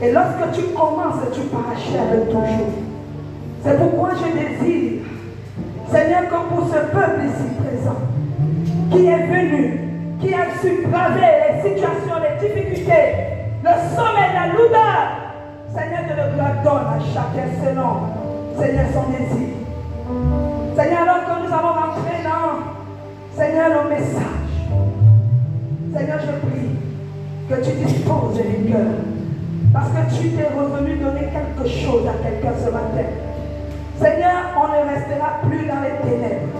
Et lorsque tu commences, tu parachèves toujours. C'est pourquoi je désire, Seigneur, que pour ce peuple ici présent, qui est venu, qui a su braver les situations, les difficultés, le sommet, la lourdeur, Seigneur, de le gloire donne à chacun selon, Seigneur, son désir. Seigneur, alors que nous allons rentrer dans, Seigneur, le message, Seigneur, je prie que tu disposes les cœurs, parce que tu t'es revenu donner quelque chose à quelqu'un ce matin. Seigneur, on ne restera plus dans les ténèbres,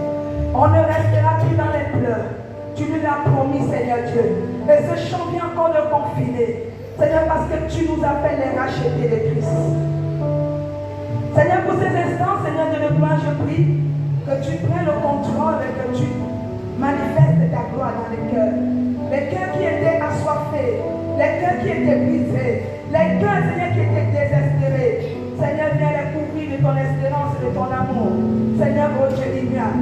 on ne restera plus dans les pleurs. Tu nous l'as promis, Seigneur Dieu. Et ce chant vient encore de confiner, Seigneur, parce que tu nous appelles les rachetés de Christ. Seigneur, pour ces instants, Seigneur de le gloire, je prie que tu prennes le contrôle et que tu manifestes ta gloire dans les cœurs. Les cœurs qui étaient assoiffés, les cœurs qui étaient brisés, les cœurs, Seigneur, qui étaient désespérés. Seigneur, viens les couvrir de ton espérance et de ton amour. Seigneur, oh Dieu divin,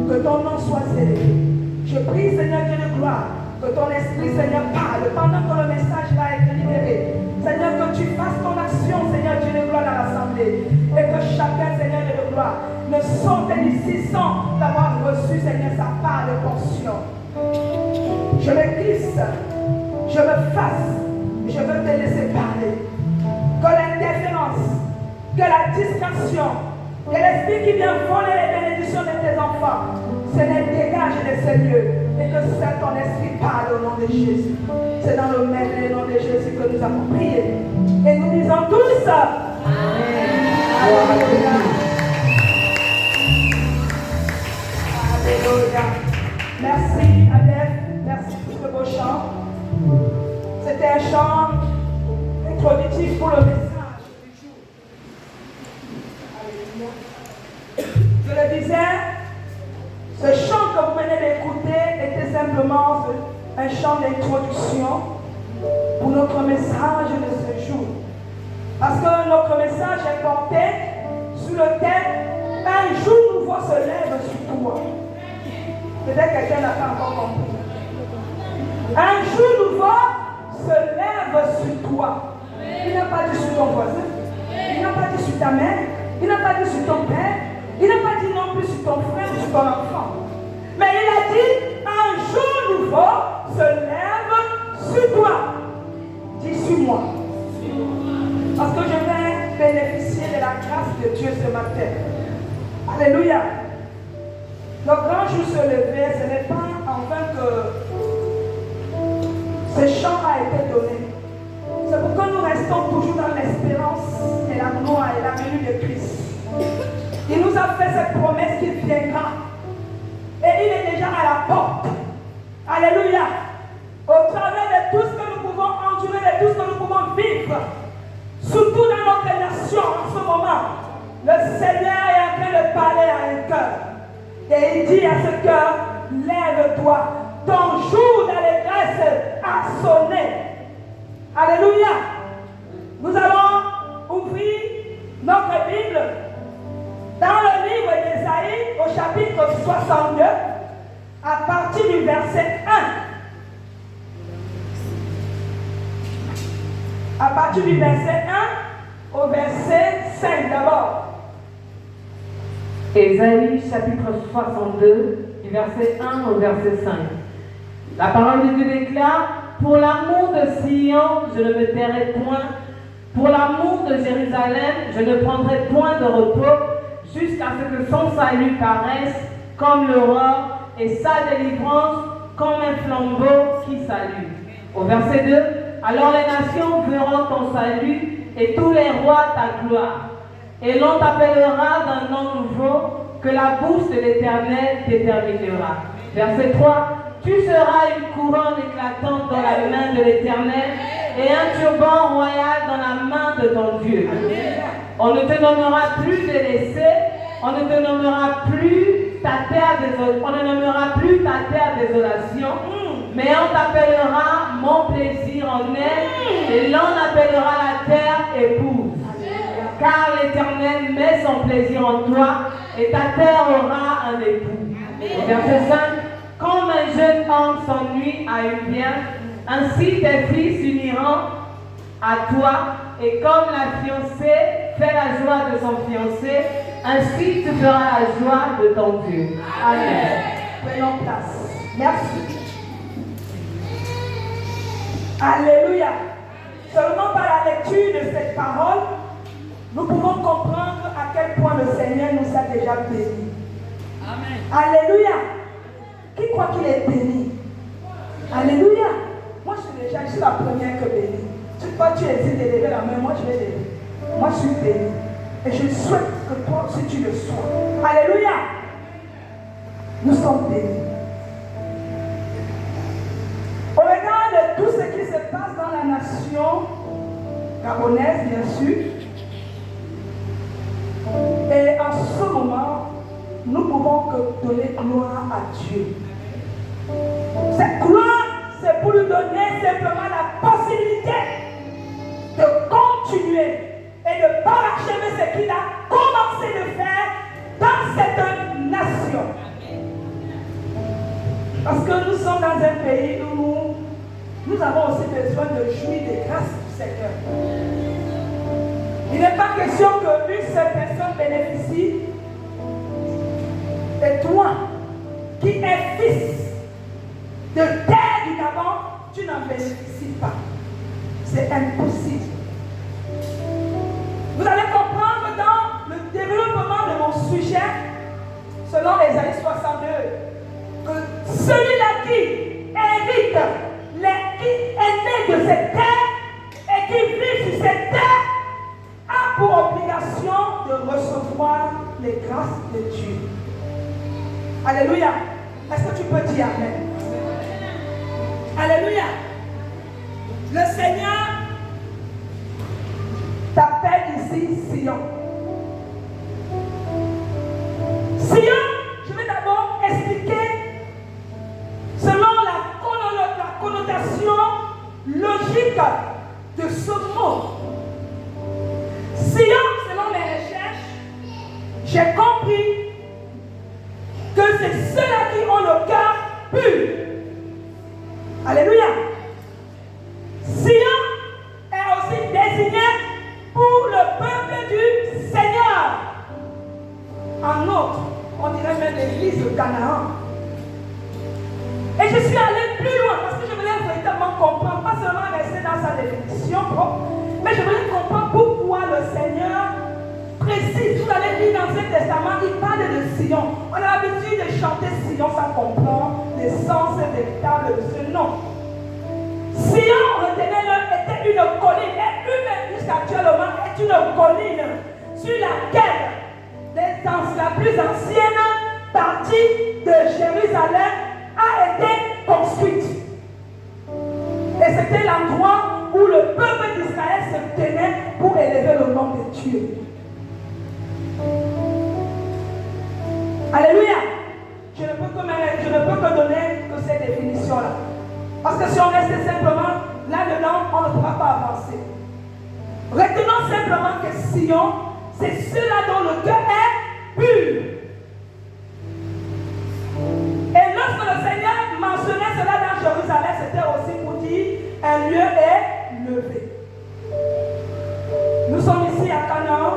que ton nom soit élevé. Je prie, Seigneur Dieu de gloire, que ton esprit, Seigneur, parle pendant que le message va être libéré. Seigneur, que tu fasses ton action, Seigneur Dieu de gloire, dans l'assemblée. Et que chacun, Seigneur Dieu de gloire, ne sorte d'ici sans avoir reçu, Seigneur, sa part de portion. Je me glisse, je me fasse, je veux te laisser parler. Que l'interférence, que la distraction, que l'esprit qui vient voler les bénédictions de tes enfants, Seigneur, dégage de ces lieux et que seul ton esprit parle au nom de Jésus. C'est dans le même nom de Jésus que nous avons prié. Et nous disons tous Amen. Alléluia. Alléluia. Merci Adèle, merci pour ce beau chant. C'était un chant introductif pour le message du jour. Alléluia. Je le disais, ce chant que vous venez d'écouter était simplement un chant d'introduction pour notre message de ce jour. Parce que notre message est porté sous le thème « Un jour nouveau se lève sur toi ». Peut-être que quelqu'un n'a pas encore compris. Un jour nouveau se lève sur toi. Il n'a pas dit sur ton voisin, il n'a pas dit sur ta mère, il n'a pas dit sur ton père, il n'a pas dit non plus sur ton frère, sur ton enfant. Mais il a dit, un jour nouveau se lève sur toi. Dis sur moi. Parce que je vais bénéficier de la grâce de Dieu ce matin. Alléluia. Le grand jour se lever, ce n'est pas en vain que ce chant a été donné. C'est pourquoi nous restons toujours dans l'espérance et la gloire et la venue de Christ. Il nous a fait cette promesse qu'il viendra. Et il est déjà à la porte. Alléluia. Au travers de tout ce que nous pouvons endurer, de tout ce que nous pouvons vivre, surtout dans notre nation en ce moment, le Seigneur est en train de parler à un cœur. Et il dit à ce cœur, lève-toi, ton jour d'allégresse a sonné. Alléluia. Nous allons ouvrir notre Bible dans le livre d'Ésaïe au chapitre 62 à partir du verset 1. À partir du verset 1 au verset 5 d'abord. Ésaïe chapitre 62 du verset 1 au verset 5. La parole de Dieu déclare: pour l'amour de Sion, je ne me tairai point. Pour l'amour de Jérusalem, je ne prendrai point de repos jusqu'à ce que son salut paraisse comme l'aurore et sa délivrance comme un flambeau qui s'allume. Au verset 2, alors les nations verront ton salut et tous les rois ta gloire. Et l'on t'appellera d'un nom nouveau que la bouche de l'Éternel déterminera. Verset 3, tu seras une couronne éclatante dans la main de l'Éternel et un turban royal dans la main de ton Dieu. On ne te nommera plus délaissé, on ne te nommera plus ta terre désolation, on ne nommera plus ta terre désolation, mais on t'appellera mon plaisir en elle et l'on appellera la terre épouse. Car l'Éternel met son plaisir en toi et ta terre aura un époux. Au verset 5, comme un jeune homme s'ennuie à une vierge, ainsi tes filles s'uniront à toi Et comme la fiancée fait la joie de son fiancé, ainsi tu feras la joie de ton Dieu. Amen. Prenons place. Merci. Alléluia. Seulement par la lecture de cette parole, nous pouvons comprendre à quel point le Seigneur nous a déjà bénis. Amen. Alléluia. Qui croit qu'il est béni? Alléluia. Moi, je suis la première que bénie. Toi, tu hésites de lever la main, moi, je vais lever. Moi, je suis béni. Et je souhaite que toi aussi, tu le sois. Alléluia. Nous sommes bénis. Au regard de tout ce qui se passe dans la nation gabonaise, bien sûr, et en ce moment, nous pouvons que donner gloire à Dieu. Cette gloire, c'est pour lui donner simplement la possibilité de continuer et de parachever ce qu'il a commencé de faire dans cette nation. Parce que nous sommes dans un pays où nous avons aussi besoin de jouir des grâces du Seigneur. Il n'est pas question qu'une seule personne bénéficie. Et toi, qui es fils de terre du Gabon, tu n'en bénéficies pas. C'est impossible. Vous allez comprendre dans le développement de mon sujet, selon Ésaïe 62, que celui-là qui hérite, qui est né de cette terre et qui vit sur cette terre, a pour obligation de recevoir les grâces de Dieu. Alléluia. Est-ce que tu peux dire Amen? Alléluia. Le Seigneur t'appelle ici Sion. Sion, je vais d'abord expliquer selon la connotation logique de ce mot. Sion, selon mes recherches, j'ai compris que c'est ceux-là qui ont le cœur pur. Alléluia. Sion est aussi désigné pour le peuple du Seigneur. En autre, on dirait même l'église de Canaan. Et je suis allé plus loin parce que je voulais véritablement comprendre, pas seulement rester dans sa définition propre, mais je voulais comprendre pourquoi le Seigneur précise. Vous allez lire dans l'Ancien Testament, il parle de Sion. On a l'habitude de chanter Sion sans comprendre l'essence véritable de ce nom. Sion, retenez-le, était une colline, et lui-même jusqu'actuellement est une colline sur laquelle la plus ancienne partie de Jérusalem a été construite. Et c'était l'endroit où le peuple d'Israël se tenait pour élever le nom de Dieu. Alléluia. Je ne peux que donner que cette définition-là. Parce que si on restait simplement là-dedans, on ne pourra pas avancer. Retenons simplement que Sion, c'est ceux-là dont le cœur est pur. Et lorsque le Seigneur mentionnait cela dans Jérusalem, c'était aussi pour dire un lieu est levé. Nous sommes ici à Canaan.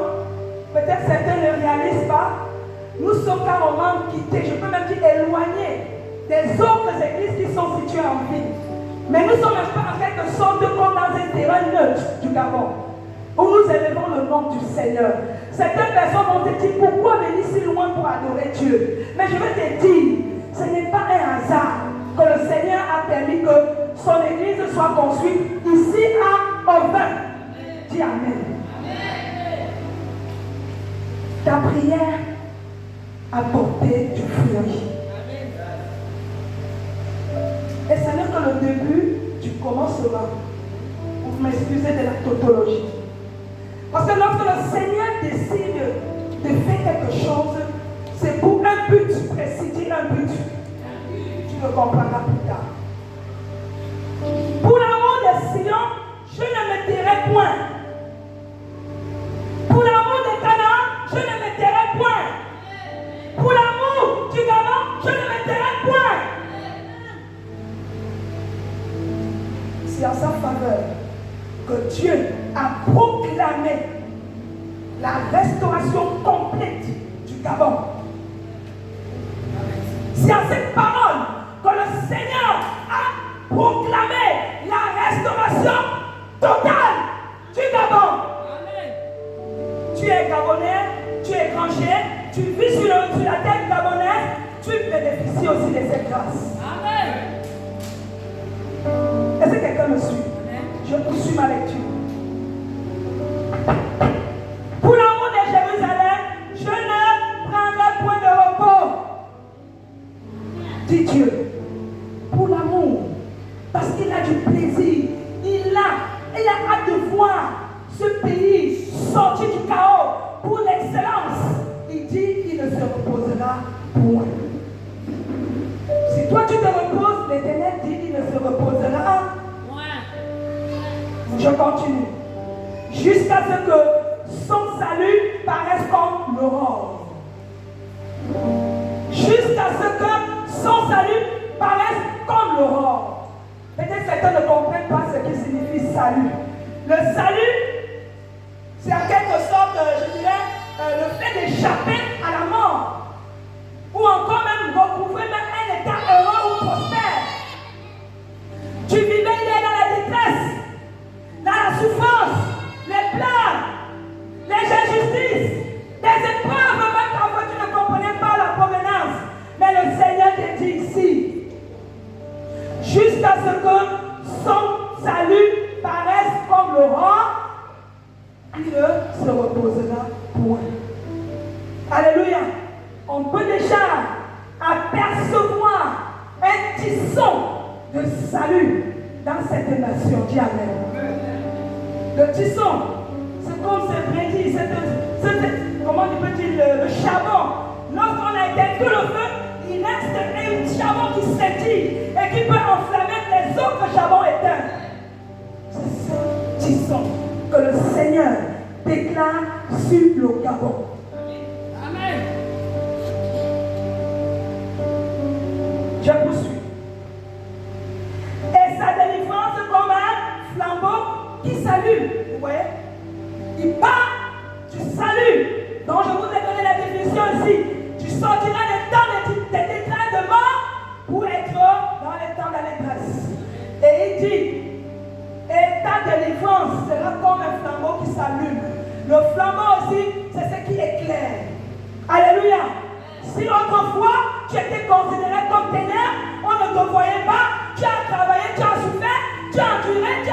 Peut-être certains ne réalisent pas. Nous sommes carrément quittés, je peux même dire éloignés des autres églises qui sont situées en ville. Mais nous sommes un peu en quelque sorte comme dans un terrain neutre du Gabon, où nous élevons le nom du Seigneur. Certaines personnes vont te dire pourquoi venir si loin pour adorer Dieu. Mais je vais te dire, ce n'est pas un hasard que le Seigneur a permis que son église soit construite ici à Auvin. Dis Amen. Ta prière a porté du fruit. Et ce n'est que le début du commencement. Vous m'excusez de la tautologie. Parce que lorsque le Seigneur décide de faire quelque chose, c'est pour un but précis, un but. Tu le comprendras plus tard. Pour l'amour de Sion, je ne me tairai point. Pour l'amour de Canaan, je ne me tairai point. Pour l'amour du Gabon, je ne me tairai point. C'est en sa faveur que Dieu a proposé la restauration complète du Gabon. C'est à cette parole que le Seigneur a proclamé la restauration totale du Gabon. Amen. Tu es Gabonais, tu es étranger, tu vis sur la terre gabonaise, tu bénéficies aussi de cette grâce. Amen. Est-ce que quelqu'un me suit? Amen. Je poursuis ma lecture. Pour l'amour de Jérusalem, je ne prendrai point de repos, dit Dieu. Pour l'amour, parce qu'il a du plaisir, il a hâte de voir ce pays sortir du chaos pour l'excellence. Il dit qu'il ne se reposera point. Si toi tu te reposes, l'Éternel dit qu'il ne se reposera point. Je continue. Jusqu'à ce que son salut paraisse comme l'aurore. Jusqu'à ce que son salut paraisse comme l'aurore. Peut-être certains ne comprennent pas ce qui signifie salut. Le salut, c'est en quelque sorte, je dirais, le fait d'échapper à la mort. Ou encore même recouvrer même un état heureux ou prospère. Tu vivais hier dans la détresse, dans la souffrance, les pleurs, les injustices, des épreuves, même parfois tu ne comprenais pas la provenance. Mais le Seigneur te dit ici, jusqu'à ce que son salut paraisse comme l'aurore, il ne se reposera point. Alléluia. On peut déjà apercevoir un tisson de salut dans cette nation. Dis Amen. Le tisson, c'est comme c'est prédit, comment on peut dire, le charbon. Lorsqu'on a éteint tout le feu, il reste un charbon qui scintille et qui peut enflammer les autres charbons éteints. C'est ce tisson que le Seigneur déclare sur le Gabon. Amen. Je poursuis. Et sa délivrance comme un flambeau qui s'allume. Vous voyez? Il part du salut. Donc je vous ai donné la définition ici. Tu sortiras des temps de détresse de mort pour être dans les temps d'allégresse. Et il dit, et ta délivrance sera comme un flambeau qui s'allume. Le flambeau aussi, c'est ce qui éclaire. Alléluia. Si autrefois tu étais considéré comme ténèbres, on ne te voyait pas, tu as travaillé, tu as souffert, tu as enduré, tu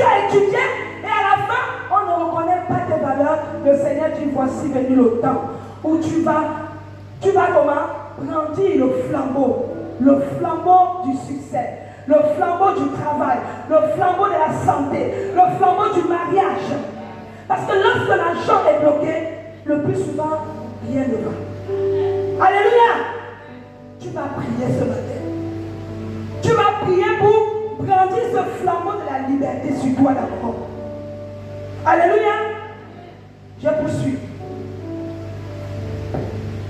as étudié, et à la fin, on ne reconnaît pas tes valeurs. Le Seigneur dit, voici venu le temps où tu vas comment? Brandir le flambeau du succès, le flambeau du travail, le flambeau de la santé, le flambeau du mariage. Parce que lorsque l'argent est bloqué, le plus souvent, rien ne va. Alléluia. Tu vas prier ce matin. Tu vas prier pour brandir ce flambeau de la liberté sur toi d'abord. Alléluia. Je poursuis.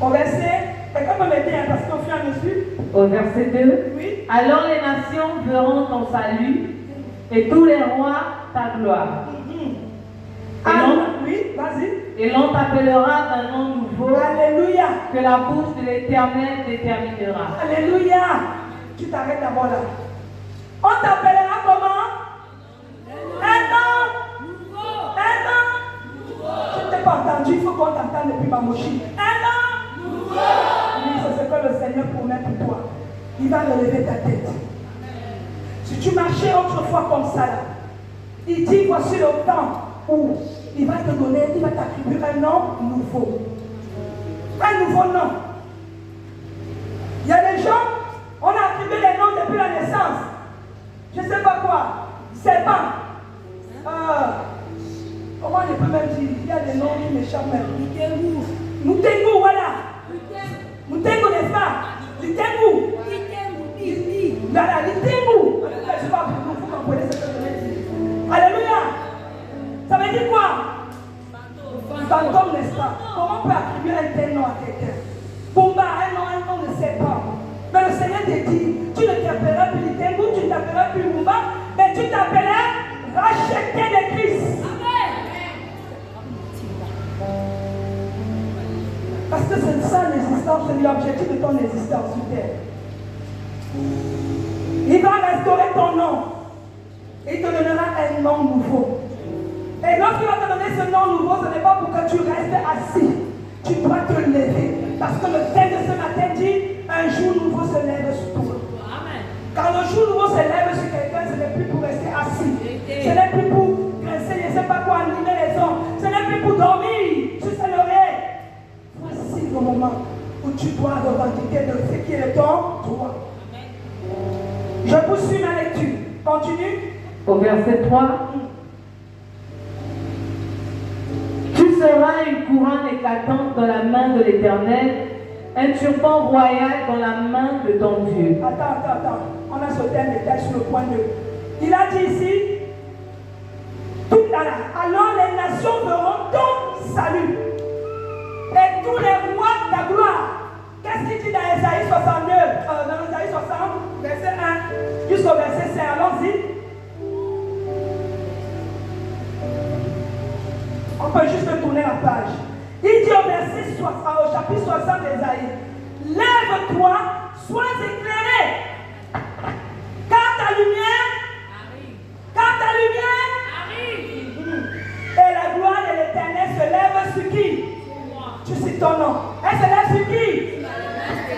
Au verset, quelqu'un peut m'aider parce qu'au fur et à mesure. Au verset 2. Oui. Alors les nations verront ton salut et tous les rois ta gloire. Oui, vas-y. Et l'on t'appellera d'un nom nouveau. Alléluia. Que la bouche de l'Éternel déterminera. Alléluia. Tu t'arrêtes d'abord là. On t'appellera comment? Un nom nouveau. Un nom nouveau. Je ne t'ai pas entendu, il faut qu'on t'entende depuis ma mochine. Un nom nouveau. Oui, c'est ce que le Seigneur promet pour toi. Il va relever ta tête. Si tu marchais autrefois comme ça là, il dit voici le temps où il va te donner, il va t'attribuer un nom nouveau. Un nouveau nom. Il y a des gens, on a attribué les noms depuis la naissance. Je ne sais pas quoi. C'est pas. Comment on peut même dire? Il y a des noms qui m'échappent même. Moutengu, voilà. Moutengu, n'est-ce pas? Litengu. Voilà, Litengu. Je ne sais pas, vous comprenez ce que je veux dire. Alléluia. Ça veut dire quoi? Fantôme, n'est-ce pas? Comment on peut attribuer un tel nom à quelqu'un? Bomba, un nom ne sait pas. Mais le Seigneur te dit, tu ne t'appelleras plus Litengu, tu ne t'appelleras plus Bomba, mais tu t'appelleras racheté de Christ. Amen. Parce que c'est ça l'existence, c'est l'objectif de ton existence sur terre. Il va restaurer ton nom. Il te donnera un nom nouveau. Et lorsqu'il va te donner ce nom nouveau, ce n'est pas pour que tu restes assis. Tu dois te lever. Parce que le thème de ce matin dit, un jour nouveau se lève sur toi. Quand le jour nouveau se lève sur quelqu'un, ce n'est plus pour rester assis. Ce n'est plus pour grincer, je ne sais pas quoi, animer les hommes. Ce n'est plus pour dormir sur ses oreilles. Voici le moment où tu dois revendiquer de ce qui est ton droit. Je poursuis ma lecture. Continue. Au verset 3. Tu seras une couronne éclatante dans la main de l'Éternel, un turban royal dans la main de ton Dieu. Attends. On a sauté un détail sur le point 2. Il a dit ici, alors les nations verront ton salut. Et tous les rois de ta gloire. Qu'est-ce qu'il dit dans Ésaïe 62, dans Ésaïe 60, verset 1 jusqu'au verset 5? Allons-y. On peut juste tourner la page. Il dit au chapitre 60 d'Ésaïe, lève-toi, sois éclairé. Car ta lumière arrive. Et la gloire de l'Éternel se lève sur qui? Tu cites ton nom. Elle se lève sur qui?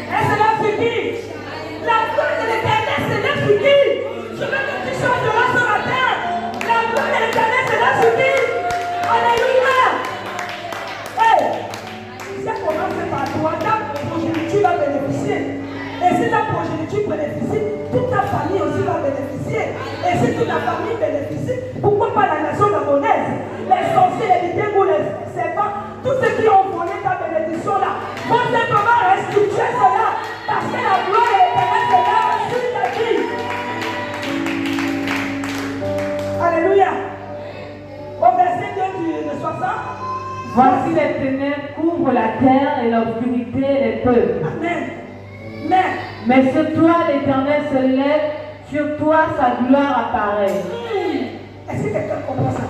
La gloire de l'Éternel se lève sur qui? Je veux que tu changeras ce matin. La gloire de l'Éternel se lève sur qui? Alléluia. Si ça commence par toi, ta progéniture va bénéficier. Et si ta progéniture bénéficie, toute ta famille aussi va bénéficier. Et si toute la famille bénéficie, pourquoi pas la nation gabonaise? Les sorciers, les littéros, les serpents, tous ceux qui ont volé ta bénédiction là, vont simplement restituer cela. Parce que la gloire de l'Éternel se lève sur ta vie. Alléluia. Au verset 2 de 60. Voici les ténèbres couvrent la terre et l'obscurité les peuples. Amen. Mais sur toi l'Éternel se lève, sur toi sa gloire apparaît. Est-ce que quelqu'un comprend ça?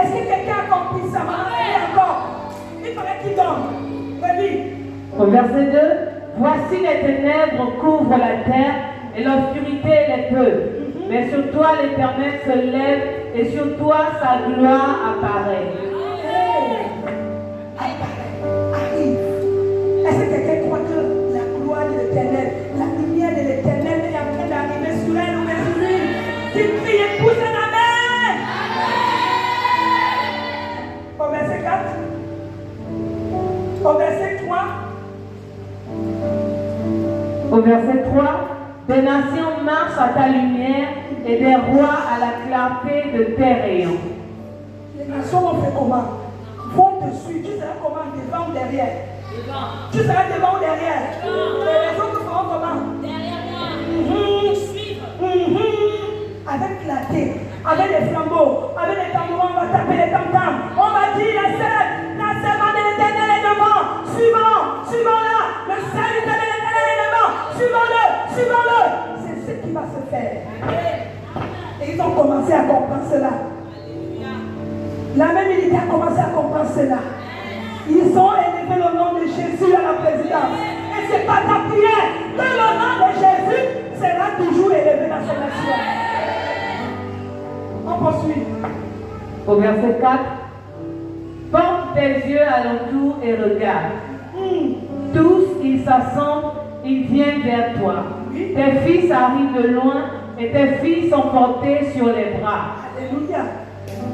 Est-ce que quelqu'un a compris ça? Et encore, il paraît qu'il donne. Relis. Au verset 2, voici les ténèbres couvrent la terre et l'obscurité les peuples. Mais sur toi l'Éternel se lève et sur toi sa gloire apparaît. Arrive. Est-ce que quelqu'un croit que la gloire de l'Éternel, la lumière de l'Éternel est en train d'arriver sur elle ou sur lui? Qu'il prie et pousse un amen. Au verset 4. Au verset 3. Au verset 3, des nations marchent à ta lumière et des rois à la clarté de tes rayons. Les nations vont faire comment? Vont te suivre. Tu seras comment? Devant ou derrière? Devant. Tu seras devant ou derrière? Les autres feront comment? Derrière moi. Suivre. Avec clarté, avec les flambeaux, avec les tambourins, on va taper les tam-tams. On va dire la servante de l'Éternel est devant. Suivons-la. Le salut de l'Éternel est devant. Suivons-le. C'est ce qui va se faire. Et ils ont commencé à comprendre cela. La même unité a commencé à comprendre cela. Ils ont élevé le nom de Jésus à la présidence. Et c'est pas ta prière que le nom de Jésus sera toujours élevé dans son nation. On poursuit. Au verset 4, porte tes yeux alentour et regarde. Tous, ils s'assemblent, ils viennent vers toi. Tes fils arrivent de loin et tes filles sont portées sur les bras. Alléluia.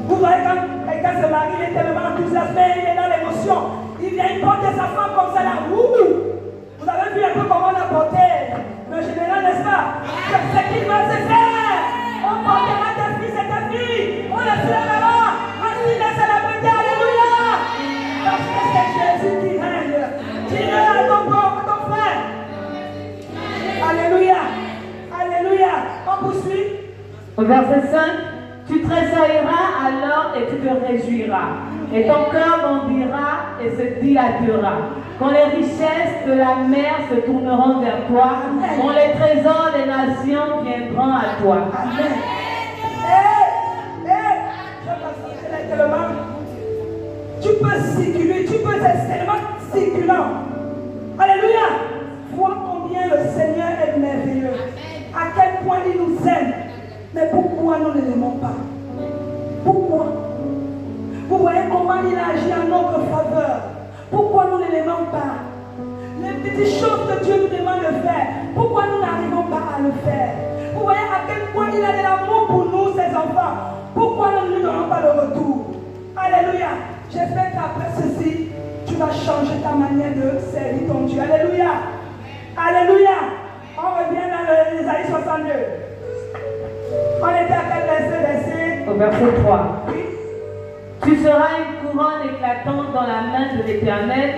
Vous voyez quand quelqu'un se marie, il est tellement enthousiasmé, il est dans l'émotion. Il vient, il porte sa femme comme ça là. Vous avez vu un peu comment on a porté le général, n'est-ce pas? C'est ce qu'il va se faire. On portera tes fils et tes filles. On les soulèvera. Ainsi la célébrité. Alléluia. Parce que c'est Jésus qui règne. Dis-le à ton frère. Alléluia. On poursuit. Au verset 5, tu tressailleras alors et tu te réjouiras, et ton cœur bondira et se dilatera. Quand les richesses de la mer se tourneront vers toi, quand les trésors des nations viendront à toi. Amen. Tu peux circuler, tu peux être tellement circulant petites choses que Dieu nous demande de faire, pourquoi nous n'arrivons pas à le faire? Vous voyez à quel point il a de l'amour pour nous, ses enfants. Pourquoi nous ne lui donnons pas le retour? Alléluia. J'espère qu'après ceci, tu vas changer ta manière de servir ton Dieu. Alléluia. Alléluia. On revient dans Isaïe 62. On était à quel verset? Au verset 3. Oui. Tu seras une couronne éclatante dans la main de l'Éternel,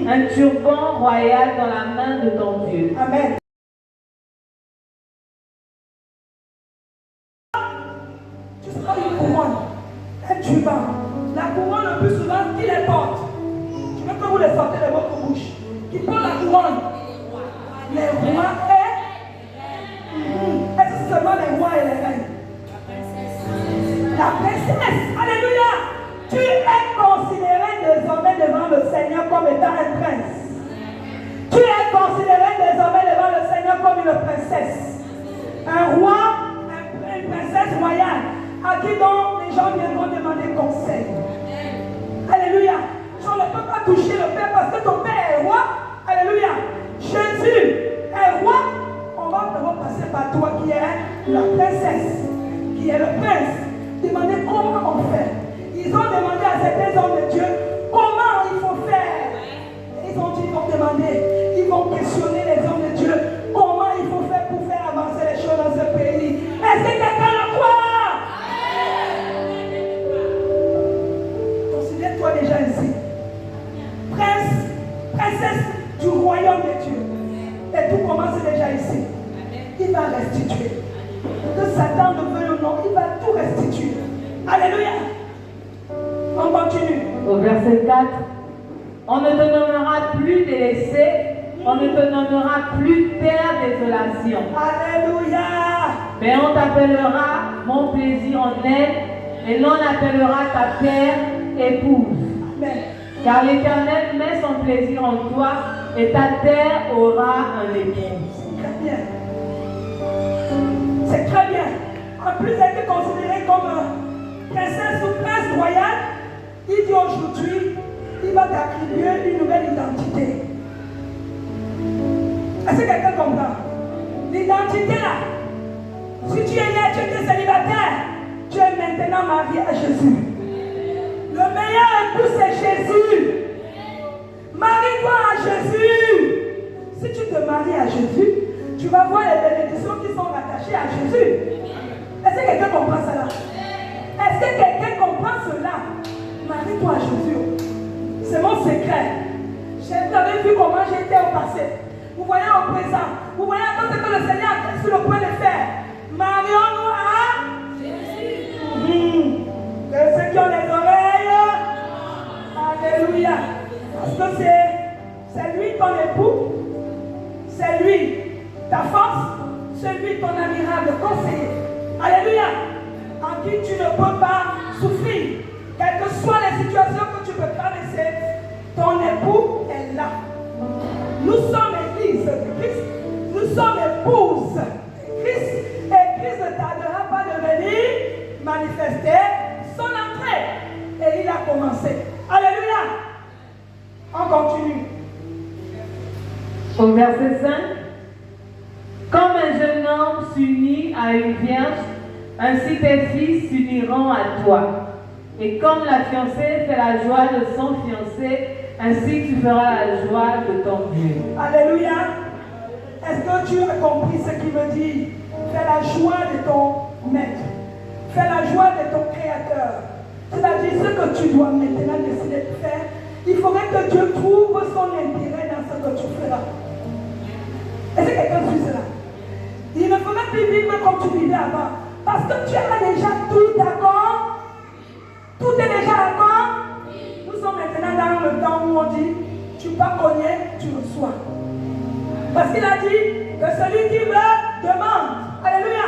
un turban royal dans la main de ton Dieu. Amen. Tu seras une couronne, un turban. La couronne, le plus souvent, qui les porte? Je veux que vous les sortez de votre bouche. Qui porte la couronne? Les rois et... Est-ce que c'est seulement les rois et les reines? La princesse. Alléluia. Tu es considéré désormais devant le Seigneur comme étant un prince. Tu es considéré désormais devant le Seigneur comme une princesse. Un roi, une princesse royale, à qui donc les gens viendront demander conseil. Alléluia. On ne peut pas toucher le Père parce que ton Père est roi. Alléluia. Jésus est roi. On va d'abord passer par toi qui est la princesse, qui est le prince. Demander comment on fait. Ils ont demandé à certains hommes de Dieu comment il faut faire. Ils ont dit, ils vont demander, ils vont questionner les hommes de Dieu comment il faut faire pour faire avancer les choses dans ce pays. Est-ce que quelqu'un le croit? Considère-toi déjà ici. Princesse du royaume de Dieu. Et tout commence déjà ici. Il va restituer. Que Satan le veuille ou non, il va tout restituer. Alléluia. On continue. Au verset 4, on ne te nommera plus délaissé, on ne te nommera plus terre désolation. Alléluia. Mais on t'appellera mon plaisir en elle, et l'on appellera ta terre épouse. Amen. Car l'Éternel met son plaisir en toi, et ta terre aura un époux. Très bien. C'est très bien. En plus d'être considéré comme princesse ou prince royal, il dit aujourd'hui, il va t'attribuer une nouvelle identité. Est-ce que quelqu'un comprend? L'identité là, si tu es né, tu étais célibataire, tu es maintenant marié à Jésus. Le meilleur époux c'est Jésus. Marie-toi à Jésus. Si tu te maries à Jésus, tu vas voir les bénédictions qui sont rattachées à Jésus. Est-ce que quelqu'un comprend cela? Est-ce que quelqu'un comprend cela? Marie-toi à Jésus. C'est mon secret. Vous avez vu comment j'étais au passé. Vous voyez au présent. Vous voyez tout ce que le Seigneur est sur le point de faire. Marions-nous à Jésus. Que ceux qui ont les oreilles. Alléluia. Parce que c'est lui ton époux. C'est lui ta force. C'est lui ton admirable conseiller. Alléluia. En qui tu ne peux pas souffrir. Quelles que soient les situations que tu peux traverser, ton époux est là. Nous sommes l'église de Christ. Nous sommes épouses de Christ. Et Christ ne tardera pas de venir manifester son entrée. Et il a commencé. Alléluia. On continue. Au verset 5, comme un jeune homme s'unit à une vierge, ainsi tes fils s'uniront à toi. Et comme la fiancée fait la joie de son fiancé, ainsi tu feras la joie de ton Dieu. Alléluia. Est-ce que tu as compris ce qu'il veut dire? Fais la joie de ton maître. Fais la joie de ton créateur. C'est-à-dire ce que tu dois maintenant décider de faire. Il faudrait que Dieu trouve son intérêt dans ce que tu feras. Est-ce que quelqu'un suit cela? Il ne faudrait plus vivre comme tu vivais avant. Parce que tu as déjà tout d'accord. Tout est déjà d'accord. Nous sommes maintenant dans le temps où on dit, tu vas cogner, tu reçois. Parce qu'il a dit que celui qui veut, demande. Alléluia.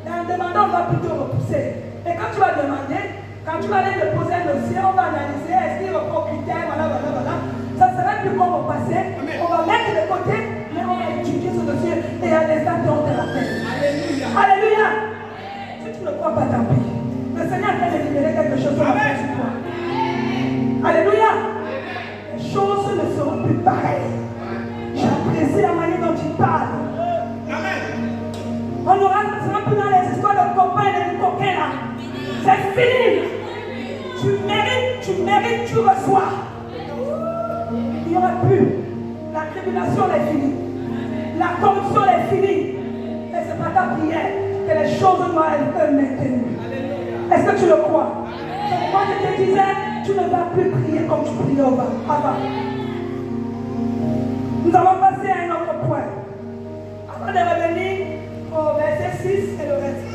Et en demandant, on va plutôt repousser. Et quand tu vas demander, quand tu vas aller déposer un dossier, on va analyser, est-ce qu'il répond aux critères, voilà. Ça serait plus comme au passé. On va mettre de côté, mais on va étudier ce dossier et à des dates, on te rappelle. Alléluia. Alléluia. Si tu ne crois pas, tant pis. Le Seigneur vient de libérer quelque chose sur toi. Alléluia. Les choses ne seront plus pareilles. tu reçois. Il n'y aura plus. La tribulation est finie. La corruption est finie. Et c'est par ta prière que les choses doivent être maintenues. Est-ce que tu le crois? Moi je te disais, tu ne vas plus prier comme tu priais avant. Nous allons passer à un autre point. Avant de revenir au verset 6 et le reste.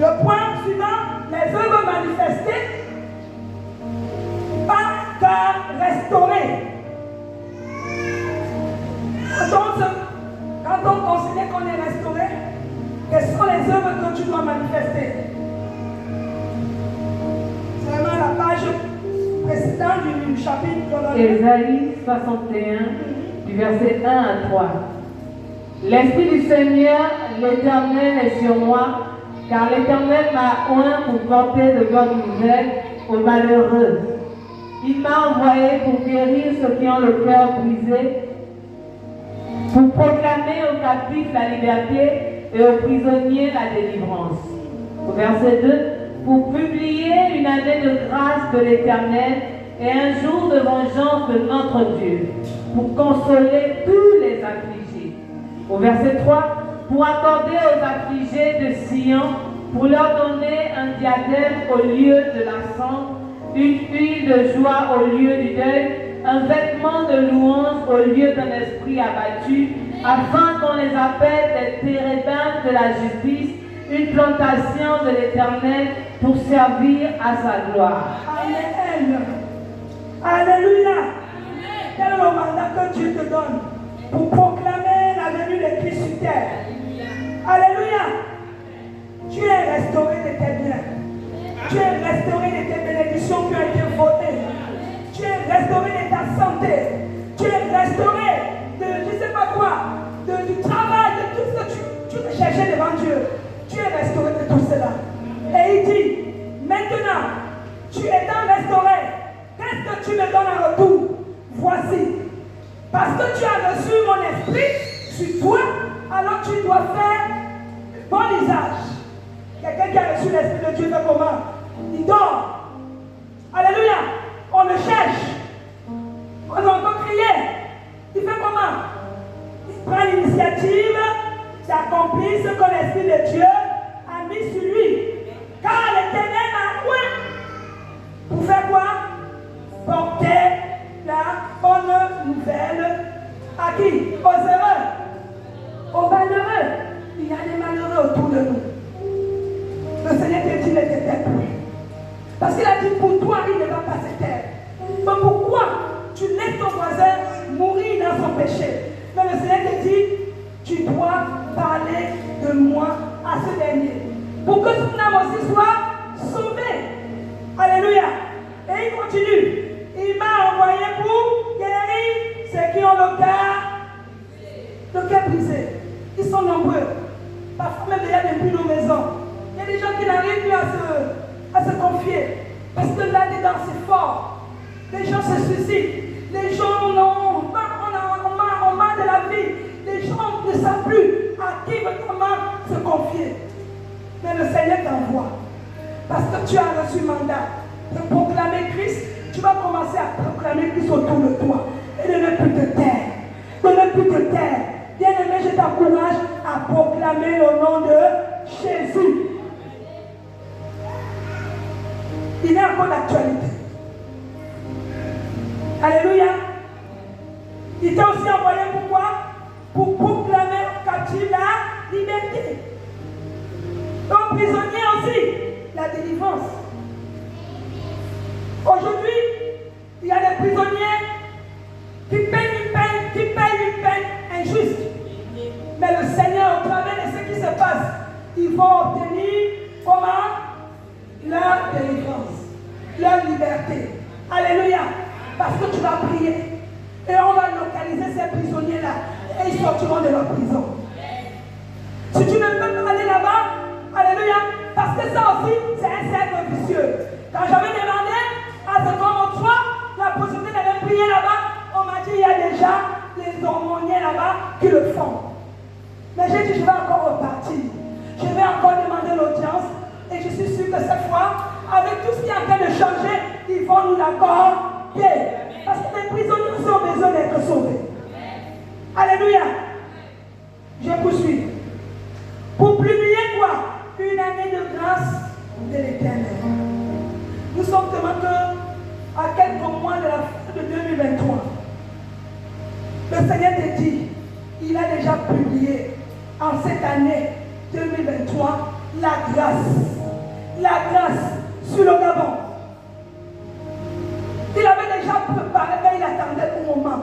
Le point suivant, les œuvres manifestées par ta restaurée. Quand on considère qu'on est restauré, quelles sont les œuvres que tu dois manifester? C'est vraiment la page précédente du chapitre. Ésaïe 61, du verset 1 à 3. L'Esprit du Seigneur, l'Éternel est sur moi, car l'Éternel m'a oint pour porter de bonnes nouvelles aux malheureux. Il m'a envoyé pour guérir ceux qui ont le cœur brisé, pour proclamer aux captifs la liberté et aux prisonniers la délivrance. Au verset 2, pour publier une année de grâce de l'Éternel et un jour de vengeance de notre Dieu, pour consoler tous les affligés. Au verset 3, pour accorder aux affligés de Sion, pour leur donner un diadème au lieu de la cendre, une huile de joie au lieu du deuil, un vêtement de louange au lieu d'un esprit abattu, afin qu'on les appelle des térébintes de la justice, une plantation de l'Éternel pour servir à sa gloire. Amen. Alléluia. Quel est le mandat que Dieu te donne pour proclamer la venue de Christ sur terre? Alléluia. Tu es restauré de tes biens. Tu es restauré de tes bénédictions qui ont été volées. Tu es restauré de ta santé. Tu es restauré de je ne sais pas quoi, du travail, de tout ce que tu recherchais devant Dieu. Tu es restauré de tout cela. Et il dit, maintenant, tu étant restauré, qu'est-ce que tu me donnes en retour? Voici. Parce que tu as reçu mon esprit sur toi, alors tu dois faire bon usage. Quelqu'un qui a reçu l'esprit de Dieu fait comment? Il dort. Alléluia. On le cherche. On entend crier. Il fait comment? Il prend l'initiative d'accomplir ce que l'esprit de Dieu a mis sur lui. Car l'Éternel m'a oint. Pour faire quoi? Porter la bonne nouvelle à qui? Aux heureux. Aux malheureux. Il y a des malheureux autour de nous. Le Seigneur te dit ne te tais plus. Parce qu'il a dit pour toi, il ne va pas se taire. Mais pourquoi tu laisses ton voisin mourir dans son péché? Mais le Seigneur te dit, tu dois parler de moi à ce dernier. Pour que son âme aussi soit sauvée. Alléluia. Et il continue. Il m'a envoyé pour guérir ceux qui ont le cœur brisé. Ils sont nombreux. Parfois même il y a depuis nos maisons. Il y a des gens qui n'arrivent plus à se confier. Parce que là-dedans c'est fort. Les gens se suicident. Les gens ont marre de la vie. Les gens ne savent plus à qui vraiment se confier. Mais le Seigneur t'envoie. Parce que tu as reçu mandat de proclamer Christ. Tu vas commencer à proclamer Christ autour de toi. Et de ne plus te taire. De ne plus te taire. Bien-aimé, je t'encourage à proclamer le nom de Jésus. Il est encore d'actualité. Alléluia. Il t'a aussi envoyé pourquoi? Pour proclamer aux captifs la liberté. Aux prisonniers aussi, la délivrance. Aujourd'hui, il y a des prisonniers qui payent une peine injuste. Mais le Seigneur, au travers de ce qui se passe, ils vont obtenir comment? Leur délivrance, leur liberté. Alléluia. Parce que tu vas prier. Et on va localiser ces prisonniers-là. Et ils sortiront de leur prison. Si tu ne peux pas aller là-bas, alléluia. Parce que ça aussi, c'est un cercle vicieux. Quand j'avais demandé à ce qu'on m'octroie la possibilité d'aller prier là-bas, on m'a dit il y a déjà les aumôniers là-bas qui le font. Mais j'ai dit je vais encore repartir. Je vais encore demander l'audience. Et je suis sûre que cette fois, avec train de changer, ils vont nous l'accorder. Parce que les prisonniers ont besoin d'être sauvés. Alléluia. Je poursuis. Pour publier quoi? Une année de grâce de l'Éternel. Nous sommes seulement à quelques mois de la fin de 2023. Le Seigneur te dit, il a déjà publié en cette année 2023 la grâce sur le Gabon. Il avait déjà préparé, mais il attendait au moment.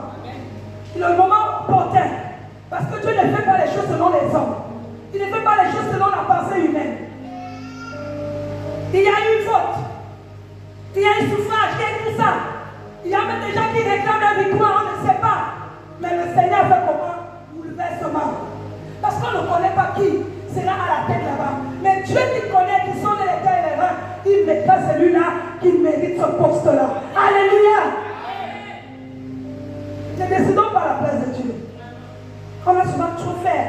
Le moment opportun. Parce que Dieu ne fait pas les choses selon les hommes. Il ne fait pas les choses selon la pensée humaine. Il y a eu une faute. Il y a un souffrage, il y a tout ça. Il y a même des gens qui réclament la victoire, on ne sait pas. Mais le Seigneur fait comment? Bouleversement. Parce qu'on ne connaît pas qui sera à la tête là-bas. Mais Dieu qui connaît, qui sont les cœurs et les reins, il mettra celui-là qui mérite ce poste-là. Alléluia. Ne décidons pas la place de Dieu. On a souvent trop fait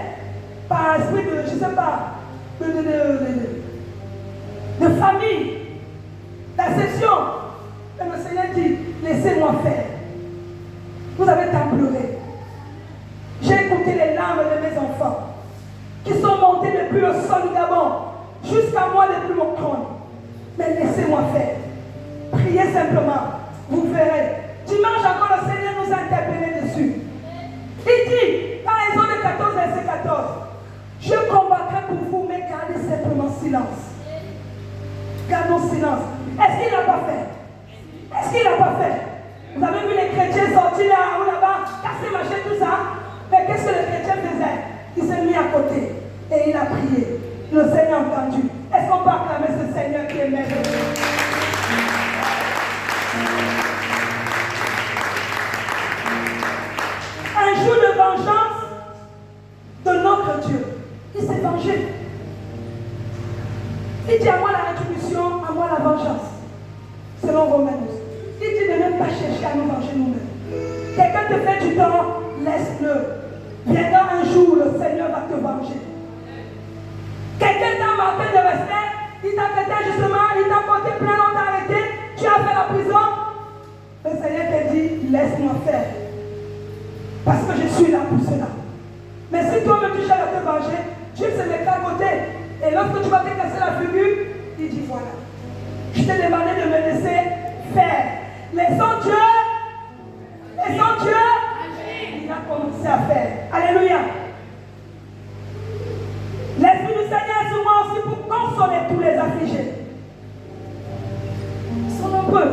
par esprit de, je ne sais pas, de famille, d'acception. Et le Seigneur dit, laissez-moi faire. Vous avez tant pleuré. J'ai écouté les larmes de mes enfants qui sont montés depuis le sol du Gabon jusqu'à moi depuis mon trône. Mais laissez-moi faire. Priez simplement. Vous verrez. Dimanche encore, le Seigneur nous a interpellés dessus. Il dit, par Exode 14, verset 14, je combattrai pour vous, mais gardez simplement silence. Gardons silence. Est-ce qu'il n'a pas fait? Est-ce qu'il n'a pas fait? Vous avez vu les chrétiens sortir là ou là-bas, casser, machin, tout ça. Mais qu'est-ce que le chrétien faisait? Il s'est mis à côté et il a prié. Le Seigneur a entendu. Est-ce qu'on peut acclamer ce Seigneur qui est merveilleux? Un jour de vengeance de notre Dieu. Il s'est vengé. Il dit à moi la rétribution, à moi la vengeance. Selon Romains 12. Il dit de ne pas chercher à nous venger nous-mêmes. Quelqu'un te fait du tort, laisse-le. Viendra un jour, le Seigneur va te venger. Quelqu'un t'a manqué de respect, il t'a traité justement, il t'a porté plainte, on t'a arrêté, tu as fait la prison. Le Seigneur te dit, laisse-moi faire. Parce que je suis là pour cela. Mais si toi-même tu cherches à te venger, Dieu se met à côté. Et lorsque tu vas te casser la figure, il dit voilà. Je t'ai demandé de me laisser faire. Laissons Dieu. Laissons Dieu. Il a commencé à faire. Alléluia. L'Esprit du Seigneur est sur moi aussi pour consoler tous les affligés. Ils sont nombreux.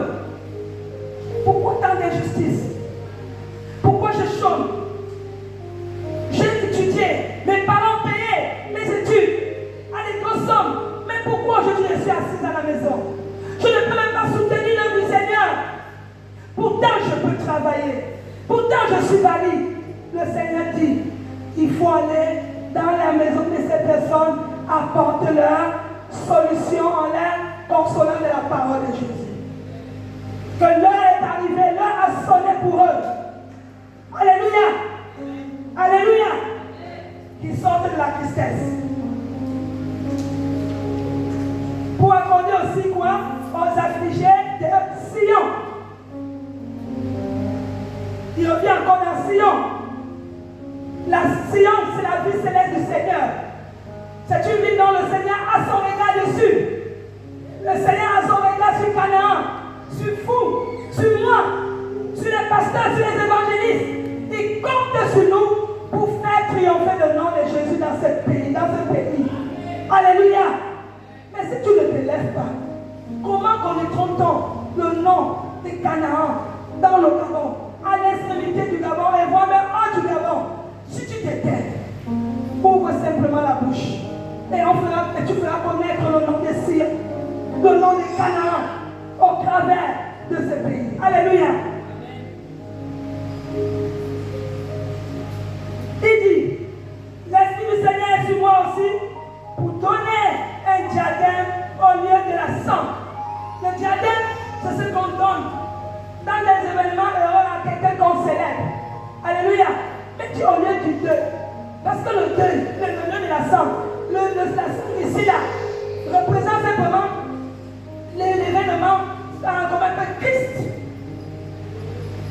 Pourquoi tant d'injustice? Pourquoi je chôme? J'ai étudié, mes parents payaient mes études à des grosses sommes. Mais pourquoi aujourd'hui je suis assise à la maison? Je ne peux même pas soutenir l'œuvre du Seigneur. Pourtant je peux travailler. Pourtant je suis valide. Le Seigneur dit, il faut aller dans la maison de ces personnes, apporter leur solution en l'air, consolant de la parole de Jésus. Que l'heure est arrivée, l'heure a sonné pour eux. Alléluia. Alléluia. Qu'ils sortent de la tristesse. Pour accorder aussi quoi? Aux affligés de Sion. Il revient encore dans Sion. La Sion, c'est la vie céleste du Seigneur. C'est une vie dont le Seigneur a son regard dessus. Le Seigneur a son regard sur Canaan, sur vous, sur moi, sur les pasteurs, sur les évangélistes. Il compte sur nous pour faire triompher le nom de Jésus dans ce pays. Alléluia. Mais si tu ne te lèves pas, comment connaîtront-on le nom de Canaan dans le Gabon, à l'extrémité du Gabon et voire même hors du Gabon? Si tu t'étais, ouvre simplement la bouche et tu feras connaître le nom de Sion, le nom de Canaan au travers de ce pays. Alléluia. Il dit, l'Esprit du Seigneur est sur moi aussi pour donner un diadème au lieu de la sang. Le diadème, c'est ce qu'on donne dans les événements heureux à quelqu'un qu'on célèbre. Alléluia. Mais tu au lieu du deuil. Parce que le deuil, le deuil de la sang, la sang ici là, représente simplement l'événement Christ.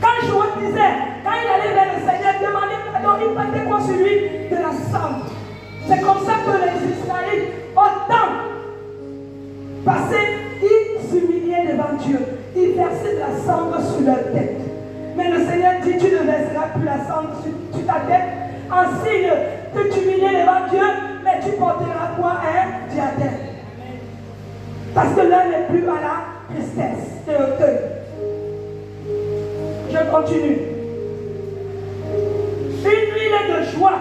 Quand Joël disait, quand il allait vers le Seigneur, demander pardon, il mettait quoi sur lui? De la cendre. C'est comme ça que les Israélites, autant passé, ils s'humiliaient devant Dieu. Ils versaient de la cendre sur leur tête. Mais le Seigneur dit, tu ne verseras plus la cendre sur ta tête en signe de t'humilier devant Dieu, mais tu porteras quoi? Un diadème. Parce que l'un n'est plus à la tristesse et au deuil. Je continue. Une huile de joie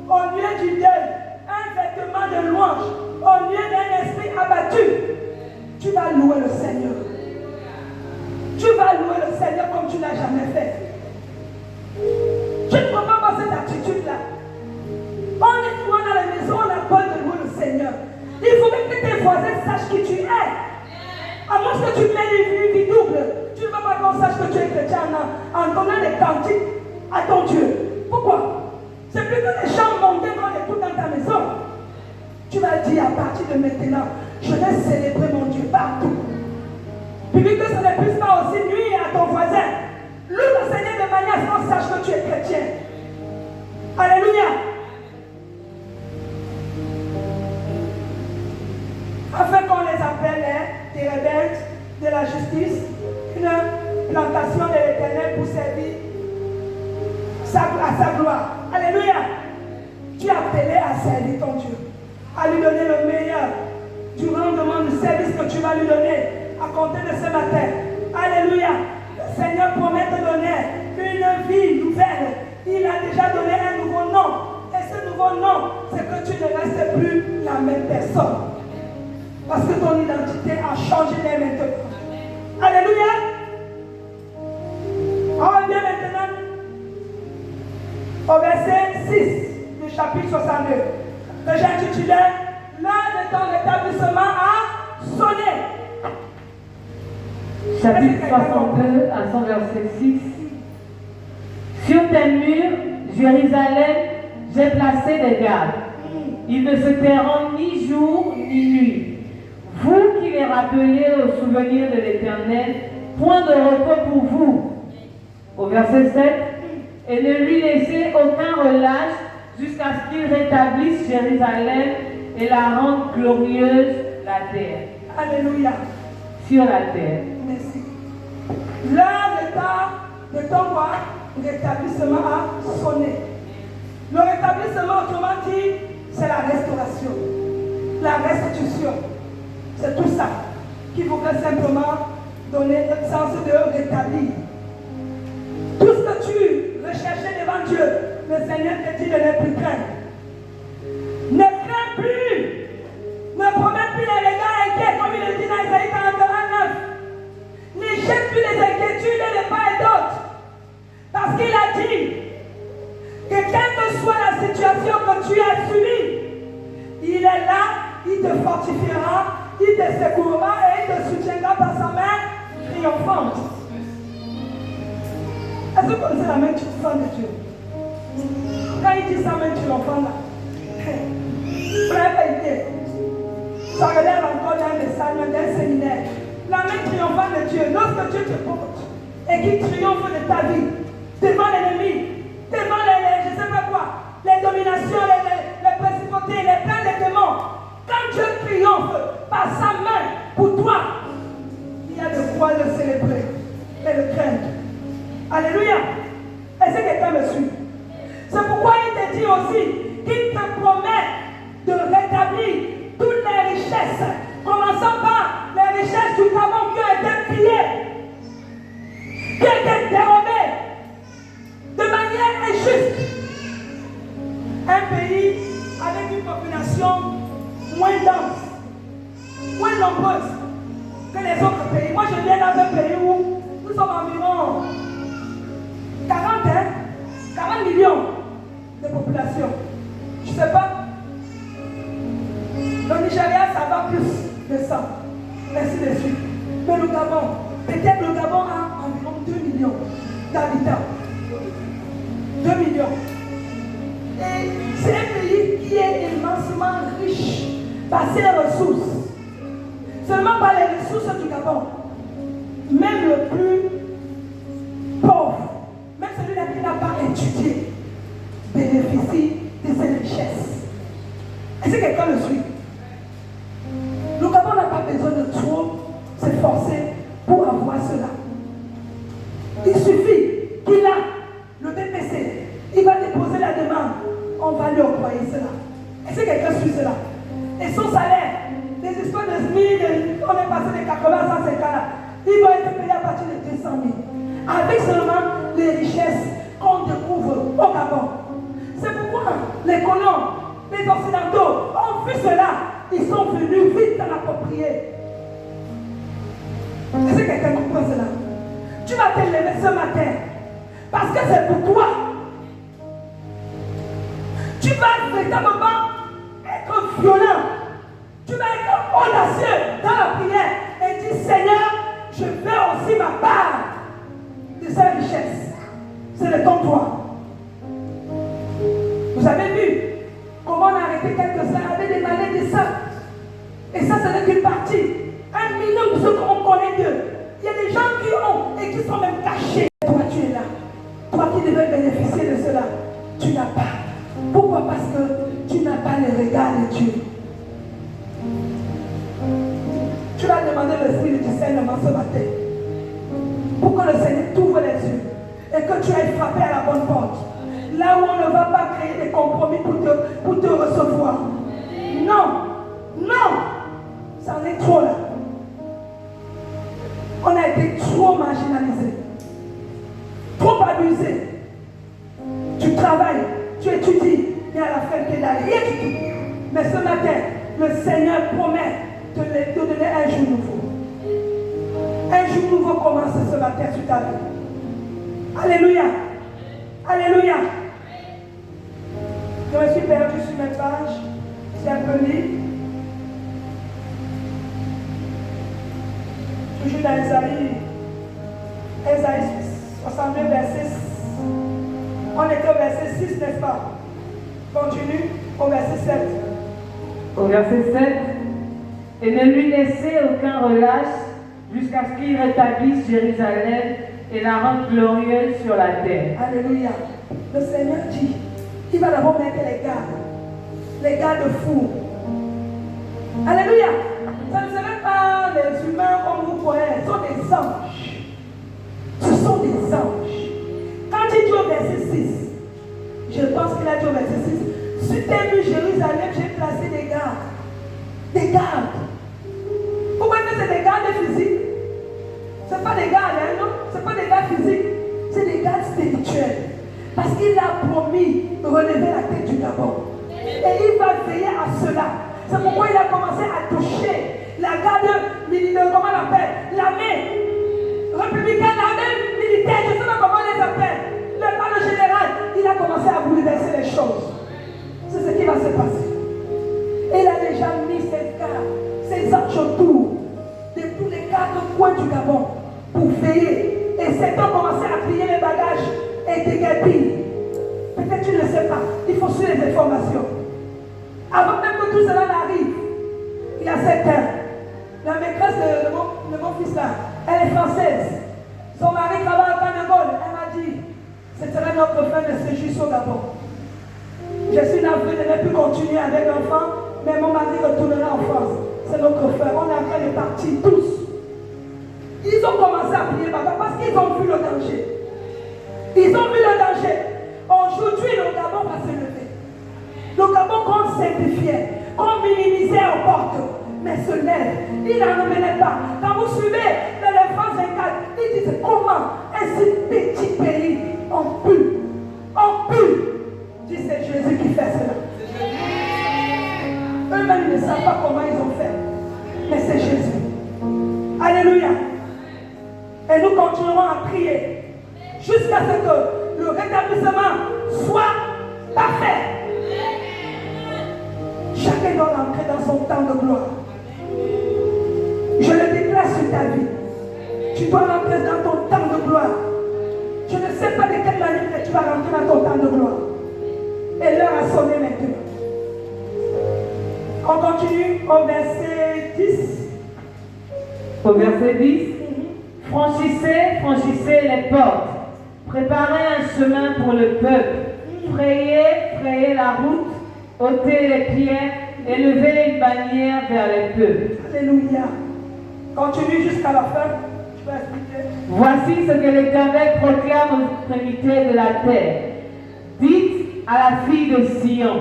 au lieu du deuil, un vêtement de louange au lieu d'un esprit abattu. Tu vas louer le Seigneur. Tu vas louer le Seigneur comme tu ne l'as jamais fait. Je ne comprends pas cette attitude-là. On est souvent dans la maison, on a peur de louer le Seigneur. Il faut même que tes voisins sachent qui tu es. À moins que tu mets une vie double, tu ne veux pas qu'on sache que tu es chrétien en donnant des cantiques à ton Dieu. Pourquoi? C'est plutôt des chants mondains qu'on écoute dans ta maison. Tu vas dire à partir de maintenant, je vais célébrer mon Dieu partout. Puis que ça ne puisse pas aussi nuire à ton voisin. Loue le Seigneur de manière à ce qu'on sache que tu es chrétien. Alléluia. Afin qu'on les appelle des rebelles de la justice, une plantation de l'Éternel pour servir à sa gloire. Alléluia. Tu es appelé à servir ton Dieu, à lui donner le meilleur du rendement du service que tu vas lui donner à compter de ce matin. Alléluia. Le Seigneur promet de donner une vie nouvelle. Il a déjà donné un nouveau nom. Et ce nouveau nom, c'est que tu ne restes plus la même personne. Parce que ton identité a changé dès maintenant. Alléluia. On revient maintenant au verset 6 du chapitre 62. Que j'ai intitulé l'heure de ton rétablissement a sonné. Chapitre 62 à son verset 6. Sur tes murs, Jérusalem, j'ai placé des gardes. Ils ne se tairont ni jour ni nuit. Vous qui les rappelez au souvenir de l'Éternel, point de repos pour vous. Au verset 7. Et ne lui laissez aucun relâche jusqu'à ce qu'il rétablisse Jérusalem et la rende glorieuse la terre. Alléluia. Sur la terre. Merci. L'heure de ton rétablissement a sonné. Le rétablissement, autrement dit, c'est la restauration, la restitution. C'est tout ça qui voudrait simplement donner le sens de rétablir. Tout ce que tu recherchais devant Dieu, le Seigneur te dit de ne plus craindre. Ne crains plus. Ne promets plus les regards inquiets, comme il le dit dans Isaïe 41:9. Ne jette plus les inquiétudes de part et d'autre. Parce qu'il a dit que quelle que soit la situation que tu as subie, il est là, il te fortifiera, il te secourra et il te soutiendra par sa main triomphante. Est-ce que vous connaissez la main triomphante de Dieu? Quand il dit sa main triomphante là, vous n'avez pas été. Ça relève encore d'un message, d'un séminaire. La main triomphante de Dieu, lorsque Dieu te porte et qu'il triomphe de ta vie, devant l'ennemi, devant les je ne sais pas quoi, les dominations, les principautés, les plans des démons, quand Dieu triomphe par sa main pour toi, il y a de quoi le célébrer et le craindre. Alléluia. Est-ce que quelqu'un me suit? C'est pourquoi il te dit aussi qu'il te promet de rétablir toutes les richesses, commençant par les richesses du Gabon qui ont été pillées, qui ont été dérobées de manière injuste. Un pays avec une population moins dense, moins nombreuse que les autres pays. Moi, je viens dans un pays où nous sommes environ 40 millions de population. Je ne sais pas. Le Nigeria, ça va plus de ça. Ainsi de suite. Mais le Gabon, peut-être le Gabon a environ 2 millions d'habitants. 2 millions. Et c'est un pays qui est immensement riche par ses ressources. Seulement par les ressources du Gabon. étudier, bénéficie de ces richesses. Est-ce que quelqu'un le suit? Le Gabon n'a pas besoin de trop s'efforcer pour avoir cela. Il suffit qu'il a le BPC, il va déposer la demande, on va lui octroyer cela. Est-ce que quelqu'un suit cela? Et son salaire, des histoires de SMIC, on est passé de 80 à 150 là, il doit être payé à partir de 200 000. Avec seulement les richesses qu'on découvre au Gabon. C'est pourquoi les colons, les occidentaux ont vu cela. Ils sont venus vite à l'approprier. Est-ce que quelqu'un comprend cela? Tu vas te lever ce matin parce que c'est pour toi. Tu vas véritablement être violent. Tu vas être audacieux dans la prière et dire Seigneur, je veux aussi ma part de cette richesse. C'est de ton droit. Vous avez vu comment on a arrêté quelques-uns avec des malais de sang. Et ça, ce n'est qu'une partie. 1 million de ceux qu'on connaît d'eux. Il y a des gens qui ont et qui sont même cachés. Toi, tu es là. Toi qui devais bénéficier de cela, tu n'as pas. Pourquoi? Parce que tu n'as pas le regard de Dieu. Tu vas demander l'esprit de discernement ce matin. Pour que le Seigneur t'ouvre les yeux. Et que tu ailles frapper à la bonne porte. Là où on ne va pas créer des compromis pour te recevoir. Non. Non. Ça en est trop là. On a été trop marginalisés. Trop abusés. Tu travailles, tu étudies, et à la fin tu es là, rien du tout. Mais ce matin, le Seigneur promet de te donner un jour nouveau. Un jour nouveau commence ce matin sur ta vie. Alléluia. Alléluia. Je me suis perdu sur mes pages. J'ai un peu lu. Toujours dans Isaïe 62, verset 6. On était au verset 6, n'est-ce pas? Continue au verset 7. Au verset 7. Et ne lui laissez aucun relâche jusqu'à ce qu'il rétablisse Jérusalem et la rende glorieuse sur la terre. Alléluia. Le Seigneur dit, il va d'abord mettre les garde-fous. Alléluia. Ça ne serait pas les humains comme vous croyez, ce sont des anges. Ce sont des anges. Quand il dit au verset 6, je pense qu'il a dit au verset 6, sur tes murs Jérusalem, j'ai placé des gardes. Des gardes. Vous voyez que c'est des gardes physiques. Ce n'est pas des gardes, hein, non? Ce n'est pas des gardes physiques. C'est des gardes spirituels. Parce qu'il a promis de relever la tête du Gabon. Et il va veiller à cela. C'est pourquoi il a commencé à toucher la garde militaire, comment on l'appelle? L'armée républicaine, l'armée militaire, je ne sais pas comment on les appelle. Le général, il a commencé à bouleverser les choses. C'est ce qui va se passer. Et il a déjà mis ses gardes, ses anges autour de tous les quatre coins du Gabon pour veiller. Et ces gens commencé à plier les bagages et déguerpir. Peut-être tu ne sais pas. Il faut suivre les informations. Avant même que tout cela n'arrive, il y a 7 ans, la maîtresse de mon fils là, elle est française. Son mari travaille à Cameroun. Elle m'a dit, ce serait notre fin de séjour au Gabon. Je suis navrée de ne plus continuer avec l'enfant, mais mon mari retournera en France. C'est notre fin. On est en train de partir tous. Ils ont commencé à prier papa parce qu'ils ont vu le danger. Ils ont vu le danger. Aujourd'hui, le Gabon va se lever. Le Gabon qu'on simplifiait, qu'on minimisait aux portes, mais se lève. Il n'en revenait pas. Quand vous suivez dans les France 24, ils disent comment un si petit pays, on pue. On pue. Dis c'est Jésus qui fait cela. Eux-mêmes ne savent pas comment ils ont fait. Mais c'est Jésus. Alléluia. Et nous continuerons à prier jusqu'à ce que le rétablissement soit parfait. Chacun doit rentrer dans son temps de gloire. Je le déclare sur ta vie. Tu dois rentrer dans ton temps de gloire. Je ne sais pas de quelle manière tu vas rentrer dans ton temps de gloire. Et l'heure a sonné maintenant. On continue au verset 10. Au verset 10. Franchissez les portes. Préparez un chemin pour le peuple. Frayez la route, ôtez les pierres et levez une bannière vers les peuples. Alléluia. Continue jusqu'à la fin. Je vais expliquer. Voici ce que l'Éternel proclame aux extrémités de la terre. Dites à la fille de Sion,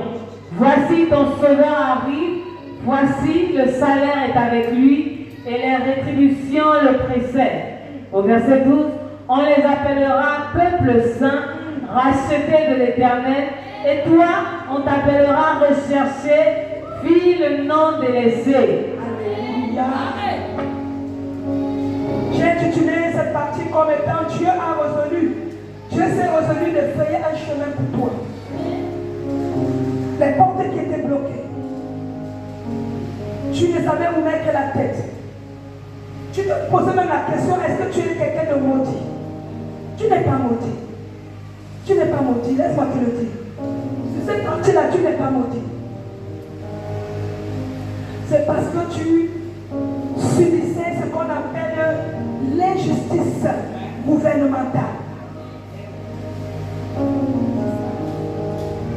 voici ton sauveur arrive, voici le salaire est avec lui et les rétributions le précèdent. Au verset 12, on les appellera peuple saint, racheté de l'Éternel, et toi, on t'appellera recherché, fille non délaissée. Alléluia. J'ai intitulé cette partie comme étant Dieu a résolu. Dieu s'est résolu de frayer un chemin pour toi. Les portes qui étaient bloquées. Tu ne savais où mettre la tête. Tu te posais même la question, est-ce que tu es quelqu'un de maudit? Tu n'es pas maudit. Tu n'es pas maudit, laisse-moi te le dire. Sur cette partie-là, tu n'es pas maudit. C'est parce que tu subissais ce qu'on appelle l'injustice gouvernementale.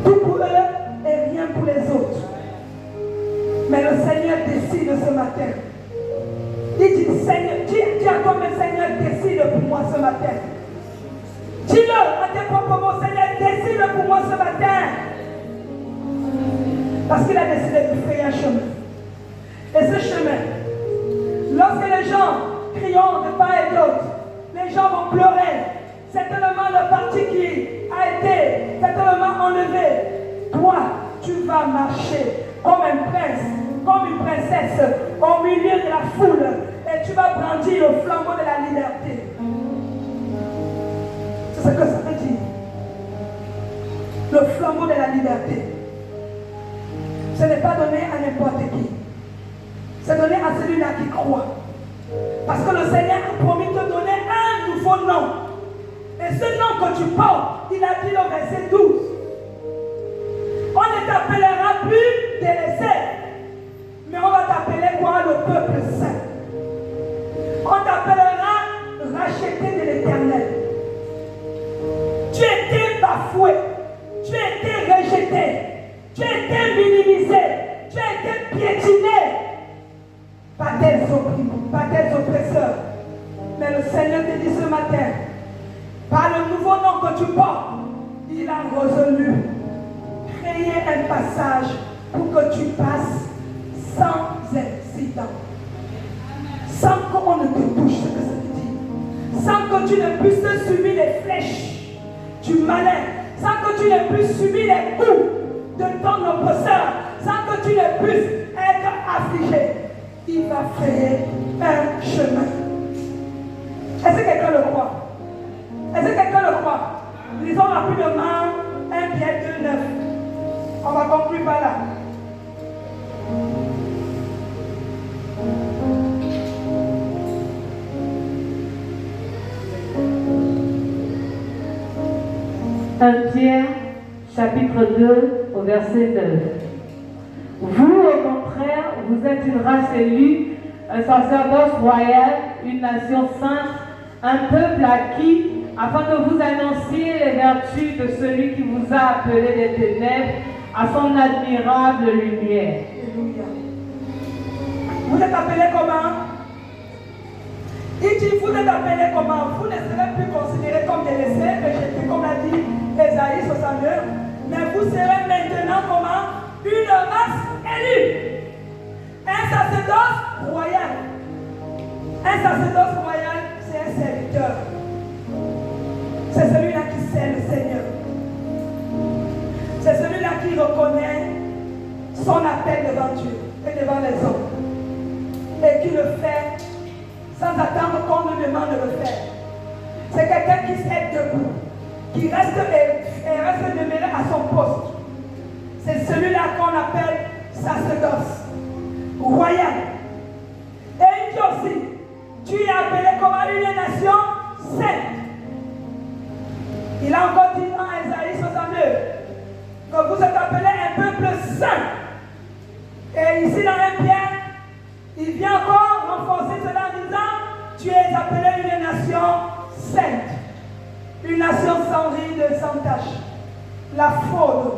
Tout pour eux et rien pour les autres. Mais le Seigneur décide ce matin. Il dit, Seigneur, dis à toi, le Seigneur décide pour moi ce matin. Dis-le à tes propres mots, Seigneur, décide pour moi ce matin. Parce qu'il a décidé de frayer un chemin. Et ce chemin, lorsque les gens crient de part et d'autre, les gens vont pleurer. Certainement le parti qui a été certainement enlevé. Toi, tu vas marcher comme un prince, comme une princesse au milieu de la foule. Et tu vas brandir le flambeau de la liberté. C'est ce que ça veut dire. Le flambeau de la liberté. Ce n'est pas donné à n'importe qui. C'est donné à celui-là qui croit. Parce que le Seigneur a promis de te donner un nouveau nom. Et ce nom que tu portes, il a dit au verset 12. On ne t'appellera plus délaissé. Mais on va t'appeler quoi? Le peuple saint. On t'appellera racheté de l'Éternel. Tu étais bafoué. Tu étais rejeté. Tu étais minimisé. Tu étais piétiné. Pas des opprimés, pas des oppresseurs. Mais le Seigneur te dit ce matin, par le nouveau nom que tu portes, il a résolu créer un passage pour que tu passes sans incident. Sans qu'on ne te touche, ce que ça veut dire. Sans que tu ne puisses subir les flèches du malin. Sans que tu ne puisses subir les coups de ton oppresseur. Sans que tu ne puisses être affligé. Il va faire un chemin. Est-ce que quelqu'un le croit? Est-ce que quelqu'un le croit? Lisons rapidement 1 Pierre 2, 9. On va conclure par là. Pierre, chapitre 2, au verset 9. Vous, au contraire, vous êtes une race élue, un sacerdoce royal, une nation sainte, un peuple acquis, afin que vous annonciez les vertus de celui qui vous a appelé des ténèbres à son admirable lumière. Alléluia. Vous êtes appelés comment? Il dit, vous êtes appelés comment? Vous ne serez plus considérés comme des laissés, rejetés, comme l'a dit Ésaïe 62, mais vous serez maintenant comment? Une race élue. Un sacerdoce royal. Un sacerdoce royal, c'est un serviteur. C'est celui-là qui sert le Seigneur. C'est celui-là qui reconnaît son appel devant Dieu et devant les hommes. Et qui le fait sans attendre qu'on lui demande de le faire. C'est quelqu'un qui est debout, qui reste demeuré à son poste. C'est celui-là qu'on appelle sacerdoce royal. Et il dit aussi, tu es appelé comme une nation sainte. Il a encore dit dans Ésaïe 62 que vous êtes appelés un peuple saint. Et ici dans 1 Pierre, il vient encore renforcer cela en disant, tu es appelé une nation sainte. Une nation sans ride, sans tache. La fraude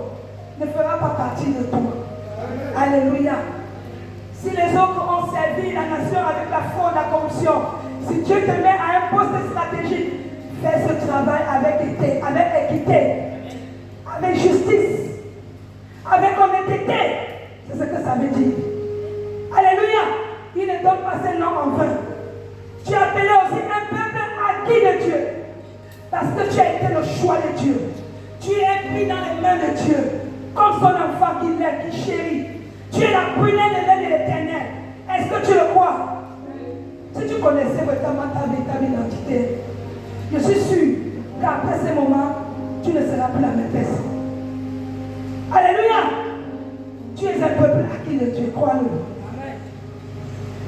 ne fera pas partie de toi. Alléluia. Si les autres ont servi la nation avec la fraude, la corruption, si Dieu te met à un poste stratégique, fais ce travail avec équité, avec justice, avec honnêteté. C'est ce que ça veut dire. Alléluia. Il ne donne pas ses noms en vain. Tu es appelé aussi un peuple acquis de Dieu. Parce que tu as été le choix de Dieu. Tu es pris dans les mains de Dieu. Comme son enfant qui l'aime, qui chérit. Tu es la prunelle de l'aile de l'Éternel. Est-ce que tu le crois? Si tu connaissais vraiment ta identité, je suis sûr qu'après ce moment, tu ne seras plus la même personne. Alléluia. Tu es un peuple acquis de Dieu, crois-le.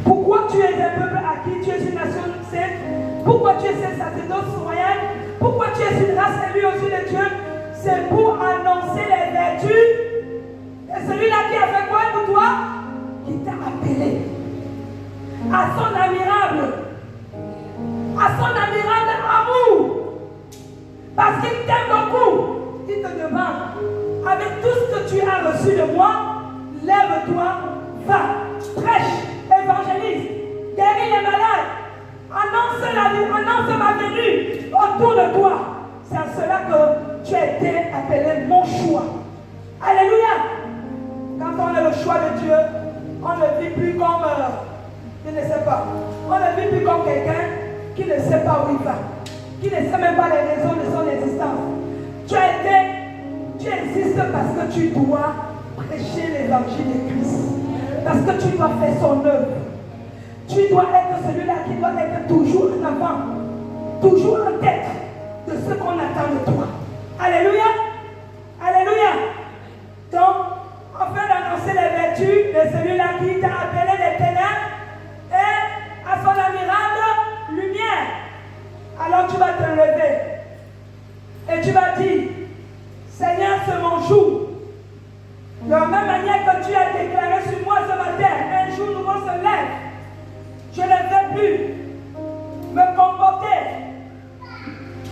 Pourquoi tu es un peuple acquis? Tu es une nation sainte. Pourquoi tu es un sacerdoce royal? Pourquoi tu es une race élue aux yeux de Dieu? C'est pour annoncer les vertus. Et celui-là qui a fait quoi pour toi? Qui t'a appelé à son admirable amour. Parce qu'il t'aime beaucoup. Il te demande, avec tout ce que tu as reçu de moi, lève-toi, va, prêche, évangélise, guéris les malades, annonce la vie, annonce ma venue autour de toi. C'est à cela que tu as été appelé mon choix. Alléluia. Quand on est le choix de Dieu, on ne vit plus comme, je ne sais pas, on ne vit plus comme quelqu'un qui ne sait pas où il va, qui ne sait même pas les raisons de son existence. Tu existes parce que tu dois prêcher l'évangile de Christ, parce que tu dois faire son œuvre. Tu dois être celui-là qui doit être toujours en avant, toujours en tête de ce qu'on attend de toi. Alléluia. Alléluia. Donc, afin d'annoncer les vertus de celui-là qui t'a appelé des ténèbres et à son admirable lumière, alors tu vas te lever et tu vas dire, Seigneur, c'est mon jour. De la même manière que tu as déclaré sur moi ce matin, un jour nouveau se lève. Je ne vais plus me comporter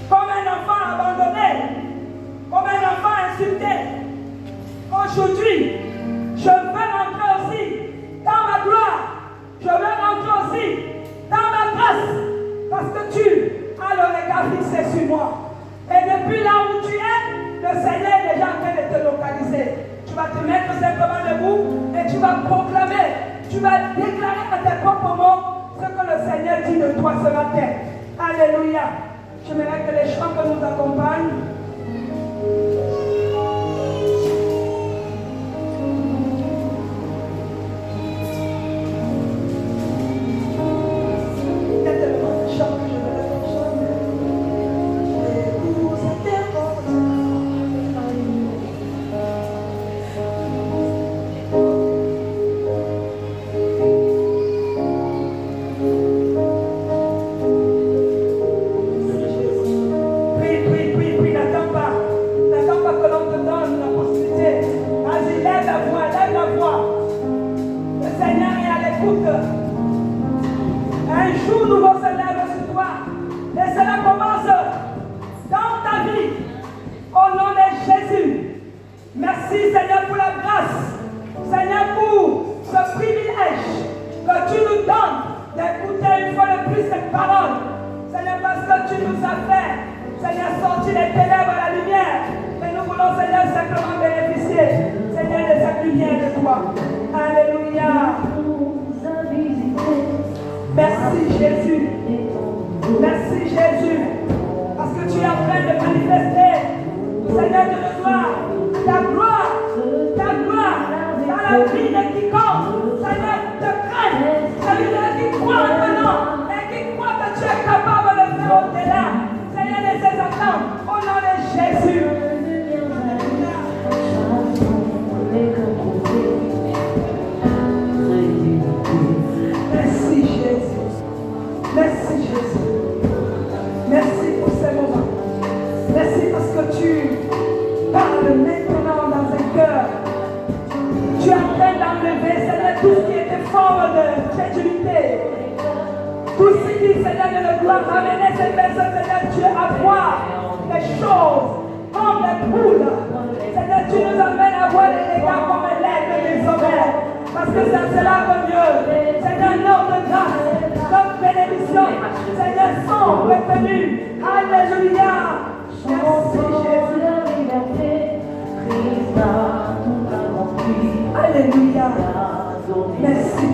comme un enfant abandonné, comme un enfant insulté. Aujourd'hui, je veux rentrer aussi dans ma gloire. Je veux rentrer aussi dans ma grâce. Parce que tu as le regard fixé sur moi. Et depuis là où tu es, le Seigneur est déjà en train de te localiser. Tu vas te mettre simplement debout et tu vas proclamer, tu vas déclarer à tes propres mots ce que le Seigneur dit de toi ce matin. Alléluia. J'aimerais que les chants nous accompagnent.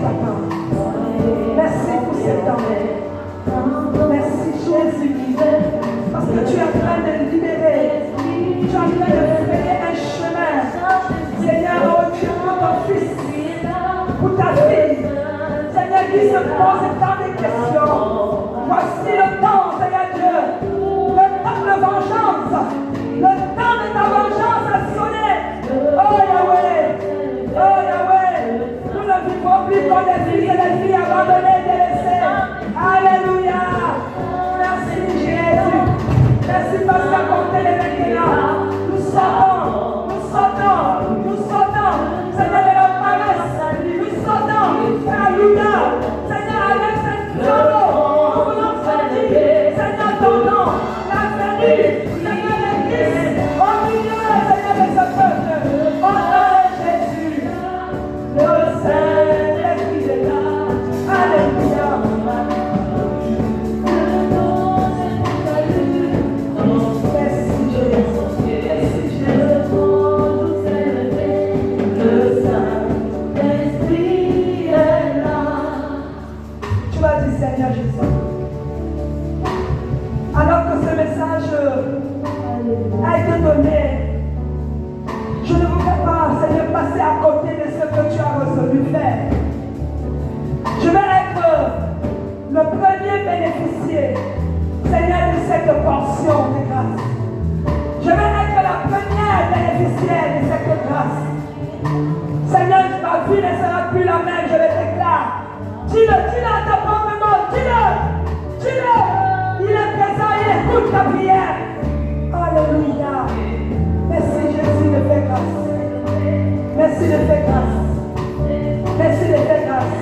Papa. Merci pour cet temps. Merci Jésus. Parce que tu es en train de libérer. Tu es en train de frayer un chemin. Seigneur, oh Dieu, pour ton fils, pour ta fille. Seigneur, qui se pose tant de questions. Voici le temps, Seigneur Dieu. Le temps de vengeance. Le temps de ta vengeance a sonné. Oh Yahweh. Oh Yahweh. Nous ne vivons plus comme des fils et des filles abandonnés, délaissés. Alléluia. Merci Jésus. Merci parce qu'à compter les maintenant, nous sortons, Seigneur, de la paresse, nous sortons, Alléluia, Seigneur, avec cette parole, nous voulons sortir, Seigneur, ton nom, la venue, Seigneur, l'Église, au milieu, Seigneur, de ce peuple, au nom de Jésus, le Saint-Esprit est là, Alléluia. Seigneur Jésus. Alors que ce message a été donné, je ne voudrais pas, Seigneur, passer à côté de ce que tu as résolu faire. Je vais être le premier bénéficiaire, Seigneur, de cette portion de grâce. Je vais être la première bénéficiaire de cette grâce. Seigneur, ma vie ne sera plus la même, je le déclare. Dis-le à ta propre mort, dis-le. Il est présent, il écoute ta prière. Alléluia. Merci Jésus de faire grâce. Merci de faire grâce. Merci de faire grâce.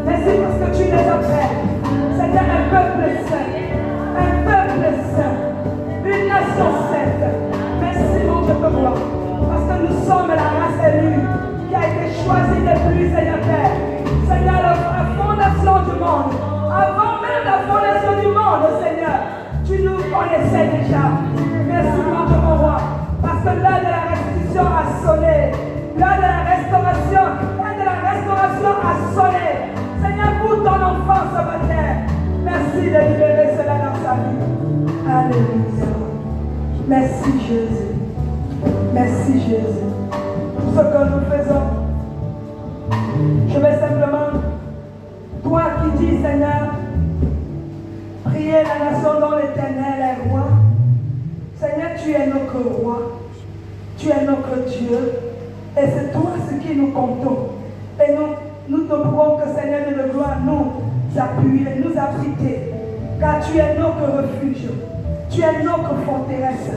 Merci parce que tu les appelles. Seigneur, un peuple saint, une nation sainte. Merci mon Dieu pour moi. Parce que nous sommes la race élue qui a été choisie depuis, Seigneur Père. Seigneur, la fondation du monde, avant même la fondation du monde, Seigneur, tu nous connaissais déjà. Merci mon Dieu, mon roi, parce que l'heure de la restitution a sonné, l'heure de la restauration a sonné. Seigneur, pour ton enfant ce matin, merci de libérer cela dans sa vie. Alléluia. Merci Jésus. Merci Jésus. Pour ce que nous faisons. Je vais simplement, toi qui dis, Seigneur, prier la nation dont l'Éternel est roi. Seigneur, tu es notre roi, tu es notre Dieu, et c'est toi ce qui nous comptons. Et nous te prions que, Seigneur de gloire, nous appuyer, nous abriter, car tu es notre refuge, tu es notre forteresse.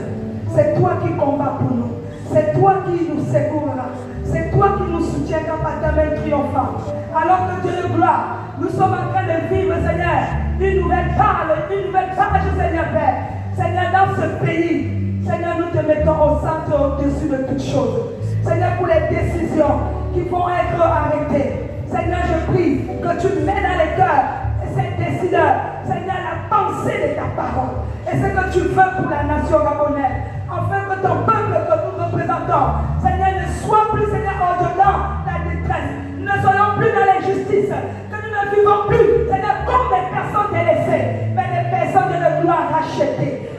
C'est toi qui combats pour nous, c'est toi qui nous secourras. C'est toi qui nous soutiendras par ta main triomphante. Alors que Dieu de gloire, nous sommes en train de vivre, Seigneur, une nouvelle page, Seigneur Père. Seigneur, dans ce pays, Seigneur, nous te mettons au centre, au-dessus de toutes choses. Seigneur, pour les décisions qui vont être arrêtées. Seigneur, je prie que tu mets dans les cœurs de ces décideurs, Seigneur, la pensée de ta parole. Et ce que tu veux pour la nation gabonaise. Afin que ton peuple que nous représentons, Seigneur, ne soit plus, Seigneur, au-dedans la détresse. Nous ne soyons plus dans l'injustice. Que nous ne vivons plus, Seigneur, comme des personnes délaissées, mais des personnes de gloire rachetées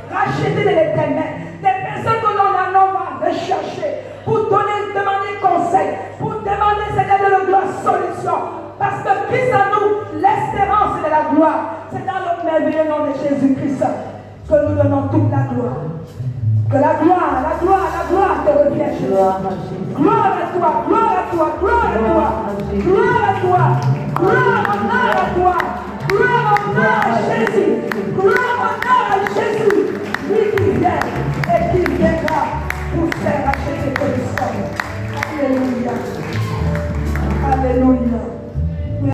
de l'Éternel. Des personnes que l'on va rechercher pour demander conseil, pour demander, Seigneur, de la gloire solution. Parce que Christ en nous, l'espérance de la gloire. C'est dans le merveilleux nom de Jésus-Christ que nous donnons toute la gloire. Que la gloire te revienne, Jésus. Gloire à toi, gloire à toi, gloire à toi, gloire à toi, gloire à toi, gloire à Jésus, gloire à Jésus, lui qui vient et qui viendra pour faire racheter que nous sommes. Alléluia.